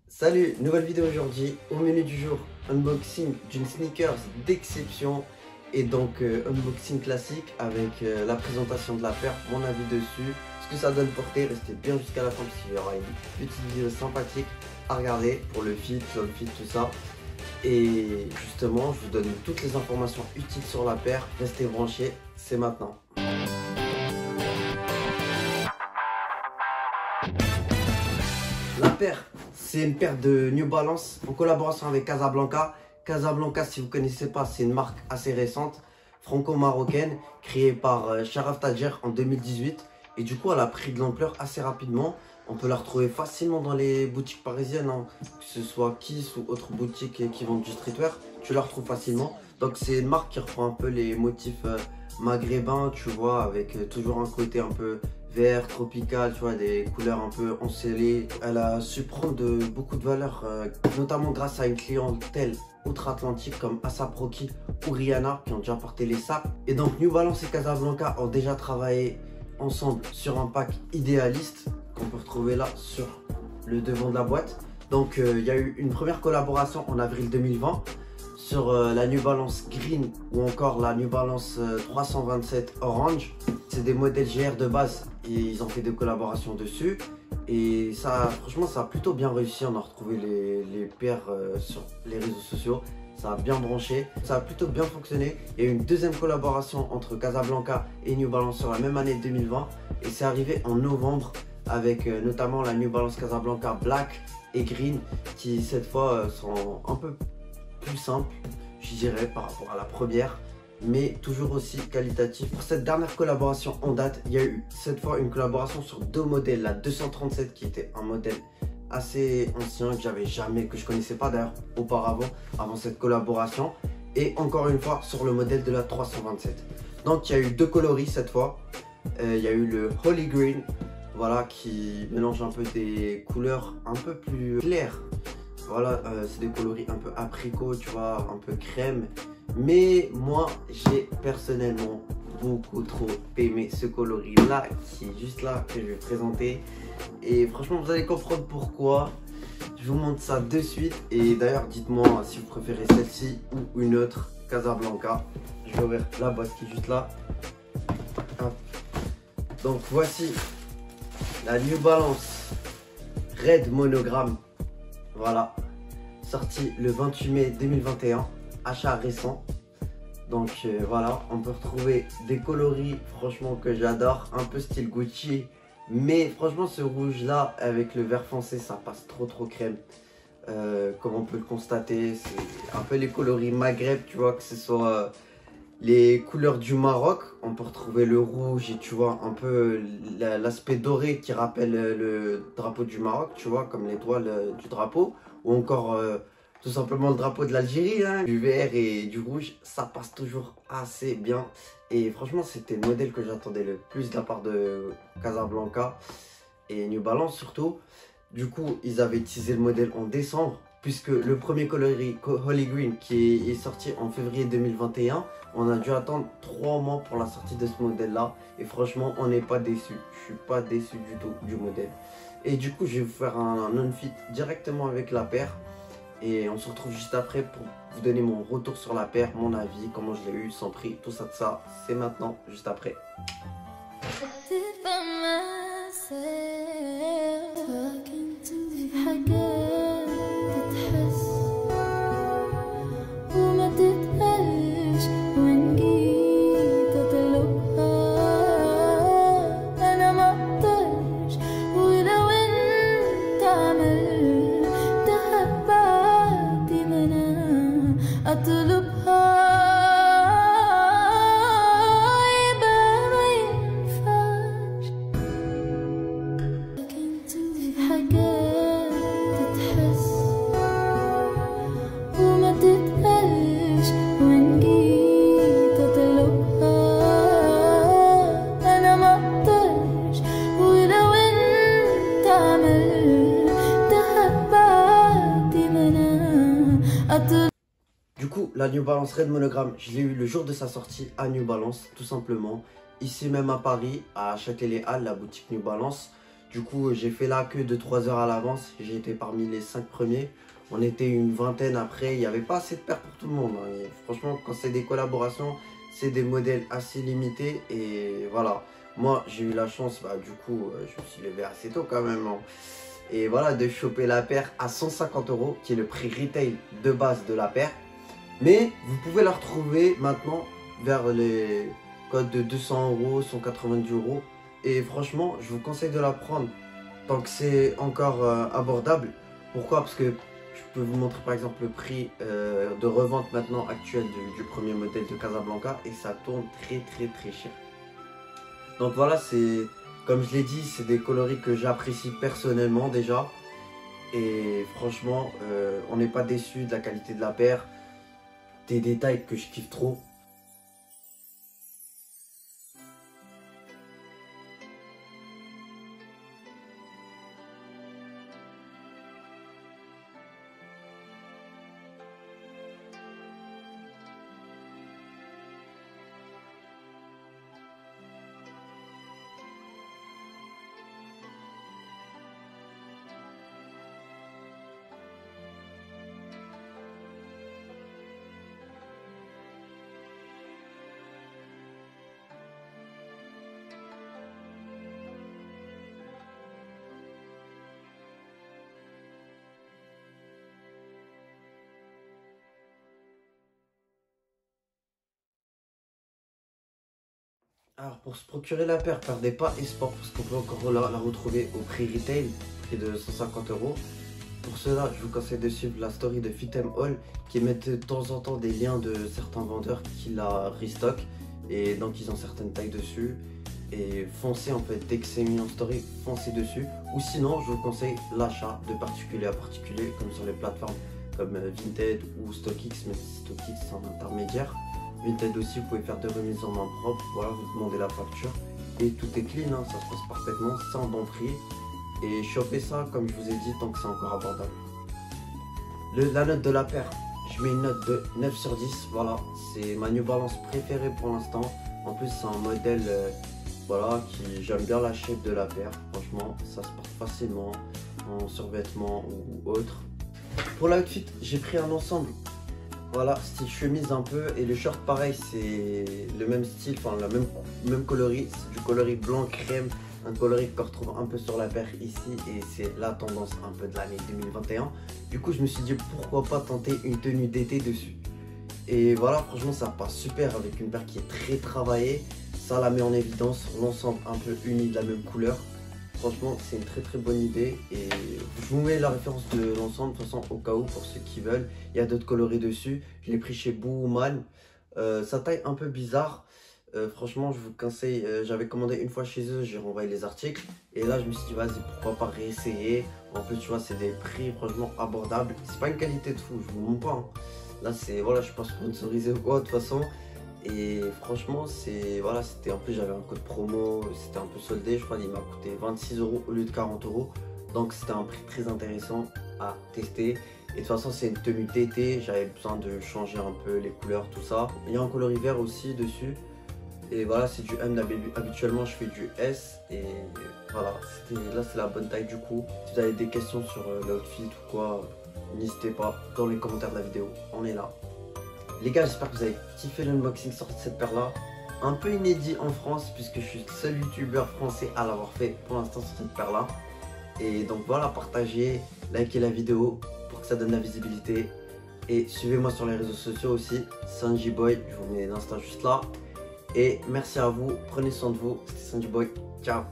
Salut, nouvelle vidéo aujourd'hui. Au menu du jour, unboxing d'une sneakers d'exception. Et donc unboxing classique avec la présentation de la paire, mon avis dessus, ce que ça donne porter. Restez bien jusqu'à la fin parce qu'il y aura une petite vidéo sympathique à regarder pour le fit, tout ça. Et justement, je vous donne toutes les informations utiles sur la paire. Restez branchés, c'est maintenant. La paire, c'est une paire de New Balance en collaboration avec Casablanca. Casablanca, si vous ne connaissez pas, c'est une marque assez récente, franco-marocaine, créée par Sharaf Tadjer en 2018. Et du coup, elle a pris de l'ampleur assez rapidement. On peut la retrouver facilement dans les boutiques parisiennes, hein, que ce soit Kiss ou autres boutiques qui vendent du streetwear. Tu la retrouves facilement. Donc c'est une marque qui reprend un peu les motifs maghrébins, tu vois, avec toujours un côté un peu vert, tropical, tu vois, des couleurs un peu ensoleillées. Elle a su prendre beaucoup de valeur, notamment grâce à une clientèle outre-Atlantique comme A$AP Rocky ou Rihanna qui ont déjà porté les sacs. Et donc New Balance et Casablanca ont déjà travaillé ensemble sur un pack idéaliste qu'on peut retrouver là sur le devant de la boîte. Donc il y a eu une première collaboration en avril 2020 sur la New Balance Green ou encore la New Balance 327 Orange. C'est des modèles GR de base et ils ont fait des collaborations dessus. Et ça, franchement, ça a plutôt bien réussi. On a retrouvé les paires sur les réseaux sociaux. Ça a bien branché, ça a plutôt bien fonctionné. Il y a eu une deuxième collaboration entre Casablanca et New Balance sur la même année 2020. Et c'est arrivé en novembre avec notamment la New Balance Casablanca Black et Green qui cette fois sont un peu plus simples, je dirais, par rapport à la première, mais toujours aussi qualitatif. Pour cette dernière collaboration en date, il y a eu cette fois une collaboration sur deux modèles. La 237 qui était un modèle assez ancien que je connaissais pas d'ailleurs auparavant, avant cette collaboration, et encore une fois sur le modèle de la 327. Donc il y a eu deux coloris cette fois. Il y a eu le Holy Green, voilà, qui mélange un peu des couleurs un peu plus claires. Voilà, c'est des coloris un peu apricot, tu vois, un peu crème. Mais moi, j'ai personnellement beaucoup trop aimé ce coloris là, qui est juste là, que je vais présenter. Et franchement, vous allez comprendre pourquoi. Je vous montre ça de suite. Et d'ailleurs, dites-moi si vous préférez celle-ci ou une autre, Casablanca. Je vais ouvrir la boîte qui est juste là. Hop. Donc voici la New Balance Red Monogramme. Voilà, sorti le 28 mai 2021, achat récent. Donc voilà, on peut retrouver des coloris franchement que j'adore, un peu style Gucci. Mais franchement ce rouge là avec le vert foncé, ça passe trop crème. Comme on peut le constater, c'est un peu les coloris Maghreb, tu vois, que ce soit les couleurs du Maroc. On peut retrouver le rouge et tu vois un peu l'aspect doré qui rappelle le drapeau du Maroc, tu vois, comme l'étoile du drapeau. Ou encore tout simplement le drapeau de l'Algérie, hein, du vert et du rouge. Ça passe toujours assez bien. Et franchement, c'était le modèle que j'attendais le plus de la part de Casablanca et New Balance surtout. Du coup, ils avaient teasé le modèle en décembre, puisque le premier coloris Holy Green qui est sorti en février 2021, on a dû attendre 3 mois pour la sortie de ce modèle là. Et franchement, on n'est pas déçu. Je suis pas déçu du tout du modèle. Et du coup, je vais vous faire un unfit directement avec la paire. Et on se retrouve juste après pour vous donner mon retour sur la paire, mon avis, comment je l'ai eu, son prix, tout ça de ça. C'est maintenant, juste après. Du coup, la New Balance Red Monogramme, je l'ai eu le jour de sa sortie à New Balance, tout simplement. Ici même à Paris, à Châtelet-les-Halles, la boutique New Balance. Du coup, j'ai fait la queue de 3 heures à l'avance. J'ai été parmi les 5 premiers. On était une vingtaine après. Il n'y avait pas assez de paires pour tout le monde, hein. Et franchement, quand c'est des collaborations, c'est des modèles assez limités. Et voilà, moi, j'ai eu la chance, du coup, je me suis levé assez tôt quand même, hein. Et voilà, de choper la paire à 150 €, qui est le prix retail de base de la paire. Mais vous pouvez la retrouver maintenant vers les codes de 200 €, 190 €. Et franchement, je vous conseille de la prendre tant que c'est encore abordable. Pourquoi? Parce que je peux vous montrer par exemple le prix de revente maintenant actuel du premier modèle de Casablanca et ça tourne très cher. Donc voilà, c'est comme je l'ai dit, c'est des coloris que j'apprécie personnellement déjà. Et franchement, on n'est pas déçu de la qualité de la paire, des détails que je kiffe trop. Alors pour se procurer la paire, perdez pas espoir parce qu'on peut encore la retrouver au prix retail, prix de 150 €. Pour cela, je vous conseille de suivre la story de Fit All qui mettent de temps en temps des liens de certains vendeurs qui la restock et donc ils ont certaines tailles dessus. Et foncez en fait, dès que c'est mis en story, foncez dessus. Ou sinon, je vous conseille l'achat de particulier à particulier comme sur les plateformes comme Vinted ou StockX, mais StockX c'est un intermédiaire. Vinted aussi, vous pouvez faire des remises en main propre, voilà, vous demandez la facture et tout est clean, hein, ça se passe parfaitement, c'est en bon prix. Et chopez ça, comme je vous ai dit, tant que c'est encore abordable. La note de la paire, je mets une note de 9 sur 10, voilà, c'est ma New Balance préférée pour l'instant. En plus, c'est un modèle, voilà, qui j'aime bien la shape de la paire, franchement, ça se porte facilement en survêtement ou autre. Pour l'outfit, j'ai pris un ensemble. Voilà, style chemise un peu et le short pareil, c'est le même style, enfin la même coloris, c'est du coloris blanc crème, un coloris qu'on retrouve un peu sur la paire ici et c'est la tendance un peu de l'année 2021. Du coup je me suis dit pourquoi pas tenter une tenue d'été dessus. Et voilà, franchement ça passe super avec une paire qui est très travaillée, ça la met en évidence, l'ensemble un peu uni de la même couleur. Franchement, c'est une très bonne idée et je vous mets la référence de l'ensemble de toute façon au cas où pour ceux qui veulent. Il y a d'autres coloris dessus. Je l'ai pris chez Booman. Sa taille un peu bizarre. Franchement, je vous conseille. J'avais commandé une fois chez eux, j'ai renvoyé les articles. Et là, je me suis dit, vas-y, pourquoi pas réessayer. En plus, tu vois, c'est des prix franchement abordables. C'est pas une qualité de fou, je vous mens pas, hein. Là, c'est voilà, je suis pas sponsorisé ou quoi de toute façon. Et franchement, c'est voilà, c'était en plus j'avais un code promo, c'était un peu soldé, je crois il m'a coûté 26 € au lieu de 40 €. Donc c'était un prix très intéressant à tester. Et de toute façon, c'est une tenue d'été, j'avais besoin de changer un peu les couleurs, tout ça. Il y a un coloris vert aussi dessus. Et voilà, c'est du M, habituellement je fais du S. Et voilà, là c'est la bonne taille du coup. Si vous avez des questions sur l'outfit ou quoi, n'hésitez pas dans les commentaires de la vidéo, on est là. Les gars, j'espère que vous avez kiffé l'unboxing sur cette paire là. Un peu inédit en France puisque je suis le seul youtubeur français à l'avoir fait pour l'instant sur cette paire là. Et donc voilà, partagez, likez la vidéo pour que ça donne la visibilité. Et suivez-moi sur les réseaux sociaux aussi, Sanji Boy, je vous mets l'insta juste là. Et merci à vous, prenez soin de vous, c'était Sanji Boy, ciao.